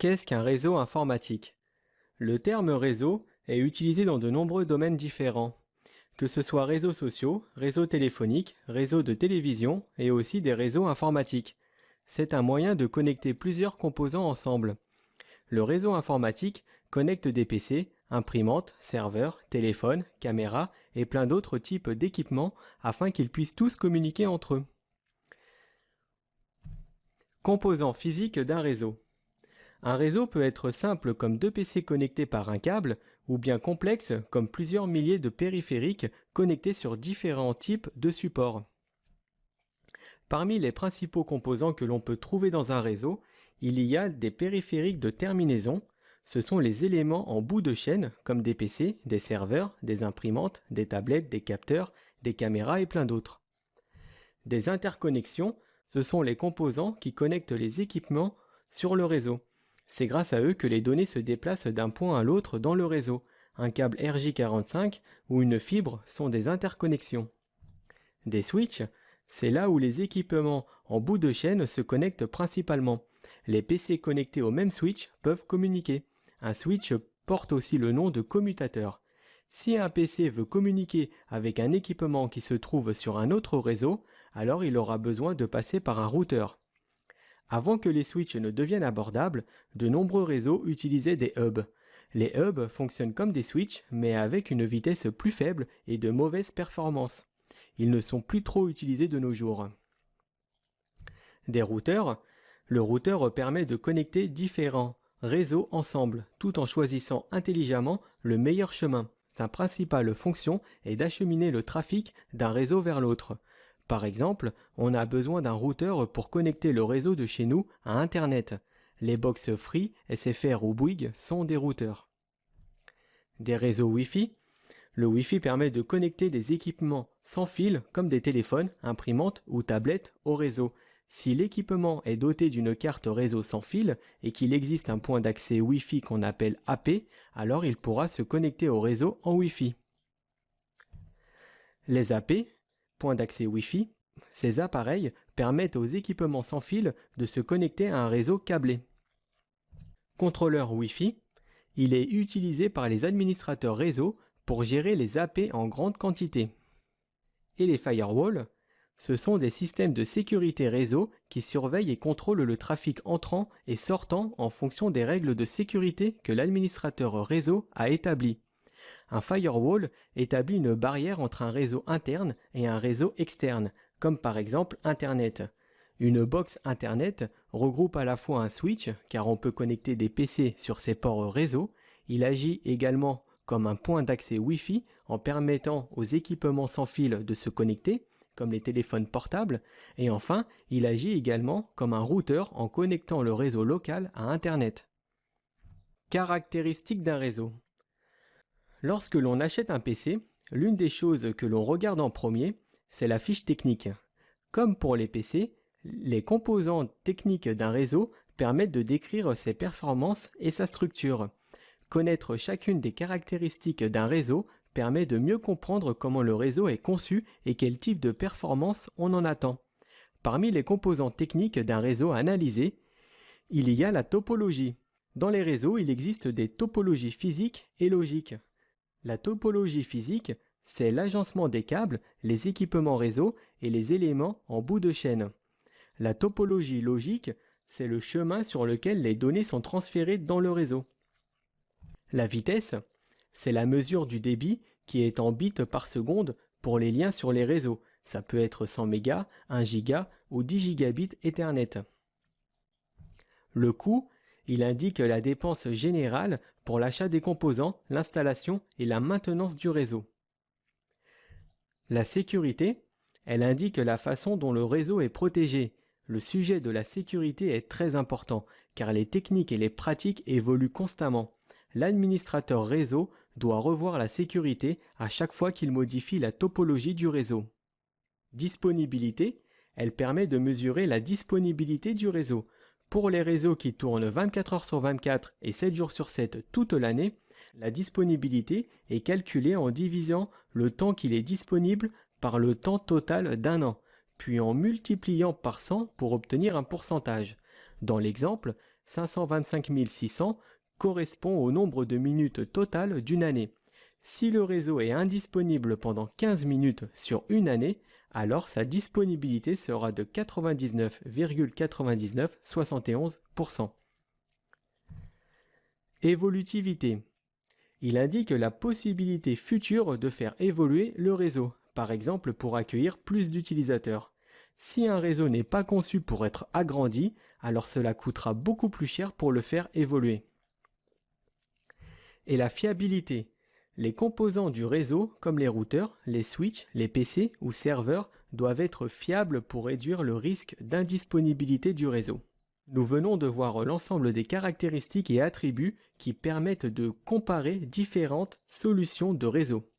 Qu'est-ce qu'un réseau informatique? Le terme réseau est utilisé dans de nombreux domaines différents, que ce soit réseaux sociaux, réseaux téléphoniques, réseaux de télévision et aussi des réseaux informatiques. C'est un moyen de connecter plusieurs composants ensemble. Le réseau informatique connecte des PC, imprimantes, serveurs, téléphones, caméras et plein d'autres types d'équipements afin qu'ils puissent tous communiquer entre eux. Composants physiques d'un réseau. Un réseau peut être simple comme deux PC connectés par un câble ou bien complexe comme plusieurs milliers de périphériques connectés sur différents types de supports. Parmi les principaux composants que l'on peut trouver dans un réseau, il y a des périphériques de terminaison. Ce sont les éléments en bout de chaîne comme des PC, des serveurs, des imprimantes, des tablettes, des capteurs, des caméras et plein d'autres. Des interconnexions, ce sont les composants qui connectent les équipements sur le réseau. C'est grâce à eux que les données se déplacent d'un point à l'autre dans le réseau. Un câble RJ45 ou une fibre sont des interconnexions. Des switches, c'est là où les équipements en bout de chaîne se connectent principalement. Les PC connectés au même switch peuvent communiquer. Un switch porte aussi le nom de commutateur. Si un PC veut communiquer avec un équipement qui se trouve sur un autre réseau, alors il aura besoin de passer par un routeur. Avant que les switches ne deviennent abordables, de nombreux réseaux utilisaient des hubs. Les hubs fonctionnent comme des switches, mais avec une vitesse plus faible et de mauvaises performances. Ils ne sont plus trop utilisés de nos jours. Des routeurs. Le routeur permet de connecter différents réseaux ensemble, tout en choisissant intelligemment le meilleur chemin. Sa principale fonction est d'acheminer le trafic d'un réseau vers l'autre. Par exemple, on a besoin d'un routeur pour connecter le réseau de chez nous à Internet. Les box Free, SFR ou Bouygues sont des routeurs. Des réseaux Wi-Fi. Le Wi-Fi permet de connecter des équipements sans fil comme des téléphones, imprimantes ou tablettes au réseau. Si l'équipement est doté d'une carte réseau sans fil et qu'il existe un point d'accès Wi-Fi qu'on appelle AP, alors il pourra se connecter au réseau en Wi-Fi. Les AP, points d'accès Wi-Fi, ces appareils permettent aux équipements sans fil de se connecter à un réseau câblé. Contrôleur Wi-Fi, il est utilisé par les administrateurs réseau pour gérer les AP en grande quantité. Et les firewalls, ce sont des systèmes de sécurité réseau qui surveillent et contrôlent le trafic entrant et sortant en fonction des règles de sécurité que l'administrateur réseau a établies. Un firewall établit une barrière entre un réseau interne et un réseau externe, comme par exemple Internet. Une box Internet regroupe à la fois un switch, car on peut connecter des PC sur ses ports réseau. Il agit également comme un point d'accès Wi-Fi en permettant aux équipements sans fil de se connecter, comme les téléphones portables. Et enfin, il agit également comme un routeur en connectant le réseau local à Internet. Caractéristiques d'un réseau. Lorsque l'on achète un PC, l'une des choses que l'on regarde en premier, c'est la fiche technique. Comme pour les PC, les composants techniques d'un réseau permettent de décrire ses performances et sa structure. Connaître chacune des caractéristiques d'un réseau permet de mieux comprendre comment le réseau est conçu et quel type de performance on en attend. Parmi les composants techniques d'un réseau analysé, il y a la topologie. Dans les réseaux, il existe des topologies physiques et logiques. La topologie physique, c'est l'agencement des câbles, les équipements réseau et les éléments en bout de chaîne. La topologie logique, c'est le chemin sur lequel les données sont transférées dans le réseau. La vitesse, c'est la mesure du débit qui est en bits par seconde pour les liens sur les réseaux. Ça peut être 100 mégas, 1 giga ou 10 gigabits Ethernet. Le coût, il indique la dépense générale pour l'achat des composants, l'installation et la maintenance du réseau. La sécurité, elle indique la façon dont le réseau est protégé. Le sujet de la sécurité est très important car les techniques et les pratiques évoluent constamment. L'administrateur réseau doit revoir la sécurité à chaque fois qu'il modifie la topologie du réseau. Disponibilité, elle permet de mesurer la disponibilité du réseau. Pour les réseaux qui tournent 24 heures sur 24 et 7 jours sur 7 toute l'année, la disponibilité est calculée en divisant le temps qu'il est disponible par le temps total d'un an, puis en multipliant par 100 pour obtenir un pourcentage. Dans l'exemple, 525 600 correspond au nombre de minutes totales d'une année. Si le réseau est indisponible pendant 15 minutes sur une année, alors sa disponibilité sera de 99,9971%. Évolutivité. Il indique la possibilité future de faire évoluer le réseau, par exemple pour accueillir plus d'utilisateurs. Si un réseau n'est pas conçu pour être agrandi, alors cela coûtera beaucoup plus cher pour le faire évoluer. Et la fiabilité. Les composants du réseau, comme les routeurs, les switches, les PC ou serveurs, doivent être fiables pour réduire le risque d'indisponibilité du réseau. Nous venons de voir l'ensemble des caractéristiques et attributs qui permettent de comparer différentes solutions de réseau.